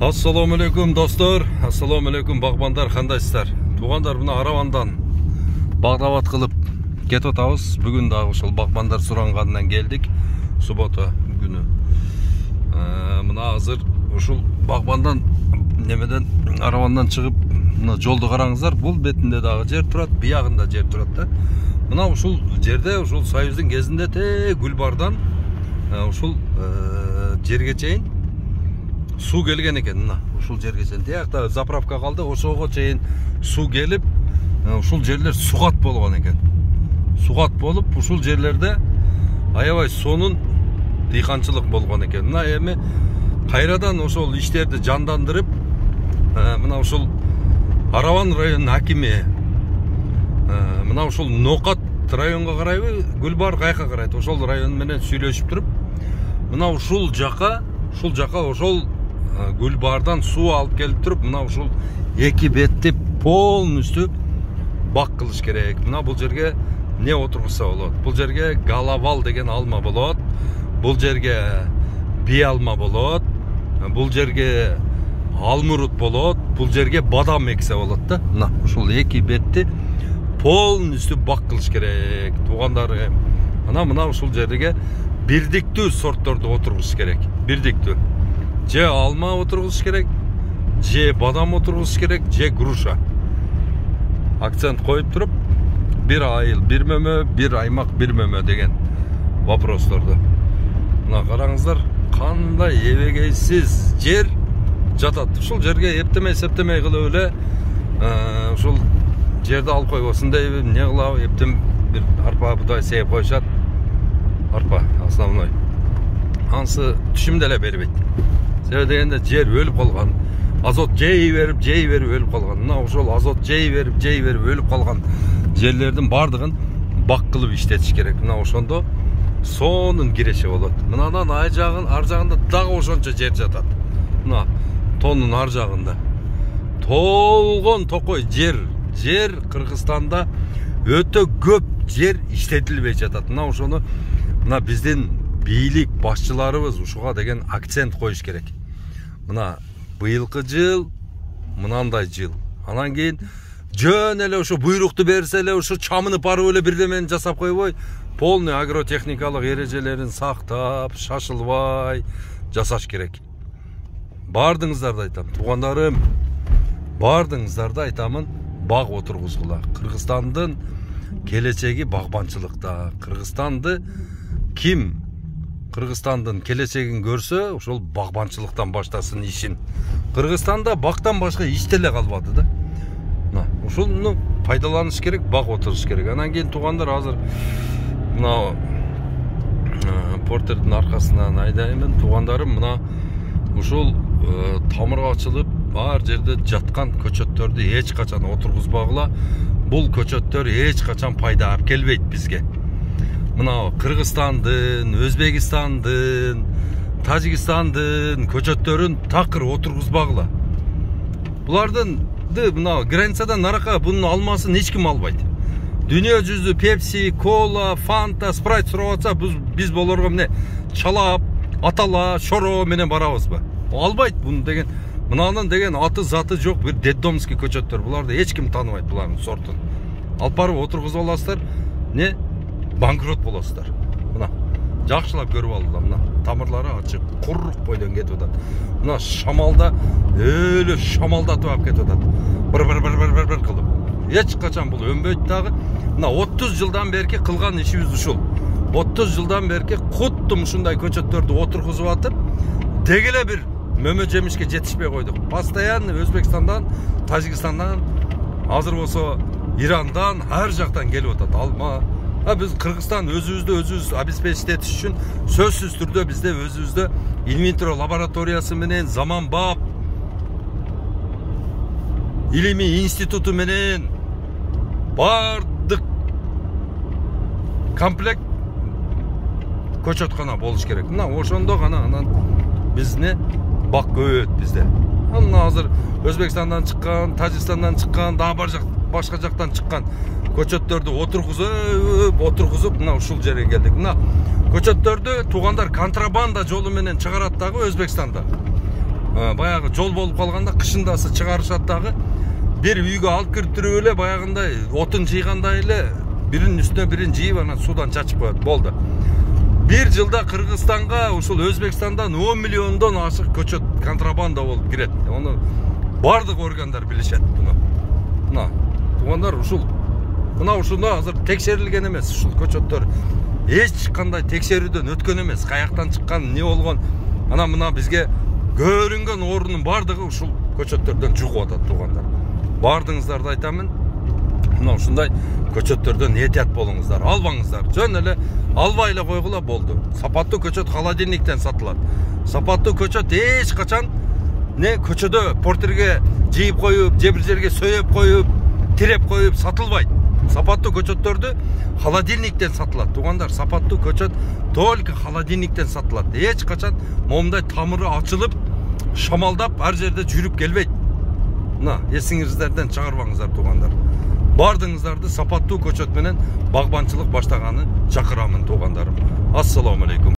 Assalamu alaikum dostlar, assalamu alaikum bagbanдар, кандайсыздар? Тугандар, мына Аравандан Багдабад кылып кетип атабыз. Бүгүн дагы ошол багбандар суранганынан келдик. Суббота күнү. Мына азыр ушул багбандан немеден Аравандан чыгып, мына жолду караңыздар. Бул бетинде дагы жер турат, биягында жер турат да. Мына ушул жерде, ушул Союздун кезинде Гүлбардан ушул жерге чейин суу келген экен. Мына ушул жерге чейин тиякта заправка калды, ошого чейин суу келип, ушул жерлер сугат болгон экен. Сугат болуп, ушул жерлерде аябай сонун дыйканчылык болгон экен. Мына эми кайрадан ошол иштерди жандандырып, мына ушул Араван районунун акими, мына ушул Нокат районго карайбы, Гүлбар кайка карайт, ошол район менен сүйлөшүп туруп, мына ушул жака ошол Гүлбардан суу алып келип туруп, мына ушул эки бетти полностью бак кылыш керек. Мына бул жерге не отургузса болот? Бул жерге галавал деген алма болот. Бул жерге бий алма болот. Бул жерге алмурут болот. Бул жерге бадам эксе болот да. Мына ушул эки бетти полностью бак кылыш керек. Туугандар, мына ушул жерге бирдиктүү сортторду отургуш керек. Бирдиктүү. Же алма отургуш керек, же бадам отургуш керек, же груша. Акцент коюп туруп, бир айыл, бир мөмө, бир аймак, бир мөмө деген вопросторду. Мына караңыздар, кандай эбегейсиз жер жатат. Ушул жерге эптемей кылып эле ушул жерди алып койбосун дейби, эмне кылабы, эптем бир арпа будай сееп коюшат. Арпа основной. Ансы түшүмдө эле бербейт. Себеби дегенде жер өлүп калган. Азот жей берип өлүп калган. Мына ошол азот жей берип өлүп калган жерлердин бардыгын бак кылып иштетиш керек. Мына ошондо сонун киреши болот. Мындан ар жагында дагы ошончо жер жатат. Мына тонун ар жагында толгон токой жер Кыргызстанда өтө көп жер иштетилбей жатат. Мына ошону мына биздин бийлик башчыларыбыз ушуга деген акцент коюш керек. Мына быйылкы жыл мынандай жыл. Анан кийин жөн эле ошо буйрукту берсе эле ошо чамынып барып эле бирдемени жасап койбой, полный агротехникалык эрежелерин сактап, шашылбай жасаш керек. Бардыңыздарды айтам, туугандарым, бардыңыздарды айтамын, баг отургузгула. Кыргызстандын келечеги багбанчылыкта. Кыргызстандын келечегин көрсө, ошол багбанчылыктан баштасын ишин. Кыргызстанда бактан башка иш деле калбады да. Мына ушуну пайдаланыш керек, баг отуруш керек. Анан кийин туугандар, азыр мына портердин аркасынан айдаймын, туугандарым, мына ушул тамыргачылып бар жерде жаткан көчөттөрдү эч качан отургузбагыла. Бул көчөттөр эч качан пайда алып келбейт бизге. Мына Кыргызстандын, Өзбекистандын, Тажикстандын көчөттөрүн такыр отургузбагыла. Булардын мына границадан нарака бунун алмасын эч ким албайт. Дүйнө жүзү Пепси, Кола, Фанта, Спрайт сурап атса, биз болорго эмне чалап, атала, шоро менен барабызбы? Албайт буну деген. Мынанын деген аты заты жок, бир детдомский көчөттөр. Буларды эч ким тааныбайт, булардын сортун. Алып барып отургузуп аласыздар, не банкрот болосуздар. Мына жакшылап көрүп алыңдар. Мына тамырлары ачык, куррук бойдон кетип атат. Мына шамалда өлө шамалдатып алып кетип атат. Бир кылып. Эч качан бул өнбөйт дагы. Мына 30 жылдан берки кылган ишибиз ушул. 30 жылдан берки куттум ушундай көчөттөрдү отургузуп атып, дегеле бир мөмө жемишке жетишпей койдук. Постоянно Өзбекстандан, Тажикстандан, азыр болсо Ирандан, ар жактан келип атат алма. Биз Кыргызстан өзүбүздү обеспечить үчүн сөзсүз түрдө бизде өзүбүздө инвентор лабораториясы менен, заманбап илимий институту менен бардык комплект көчөткана болуш керек. Мына ошондо гана анан бизне бак көбөйөт бизде. Мына азыр Өзбекстандан чыккан, Тажикстандан чыккан, дагы башка жактан чыккан көчөттөрдү отургузуп мына ушул жерге келдик. Мына көчөттөрдү туугандар контрабанда жолу менен чыгарат дагы Өзбекстанда. баягы жол болуп калганда кышындасы чыгарышат дагы. Бир үйгө алып кирип туруп эле баягындай отун жыйгандай эле биринин үстүнө бирин жыйып анан судан чачып коет. Болду. Bir жылда Кыргызстанга, ушул Өзбекстандан 10 миллиондон ашык көчөт контрабанда болуп кирет. Оны бардык органдар билишет буну. Мына туугандар ушул ушуну азыр текшерилген эмес. Ушул көчөттөр эч кандай текшерүүдөн өткөн эмес. Каяктан чыккан, не болгон, анан мына бизге көрүнгөн орунун бардыгы ушул көчөттөрдөн чыгып атат туугандар. Бардыңыздарды айтамын. Мына ушундай көчөттөрдөн этият болуңуздар, албаңыздар. Жөн эле албай эле койгула болду. Сапаттуу көчөт холодильниктен сатылат. Сапаттуу көчөт эч качан көчөдө портерге жыйып коюп, же бир жерге сөйөп коюп, тиреп коюп сатылбайт. Сапаттуу көчөттөрдү холодильниктен сатылат. Туугандар, сапаттуу көчөт только холодильниктен сатылат. Эч качан момундай тамыры ачылып, шамалдап ар жерде жүрүп келбейт. Мына эсиңиздерден чыгарбаңыздар туугандар. Бардыңыздарды сапаттуу көчөт менен багбанчылык баштаганы чакырамын туугандарым. Ассаламу алейкум.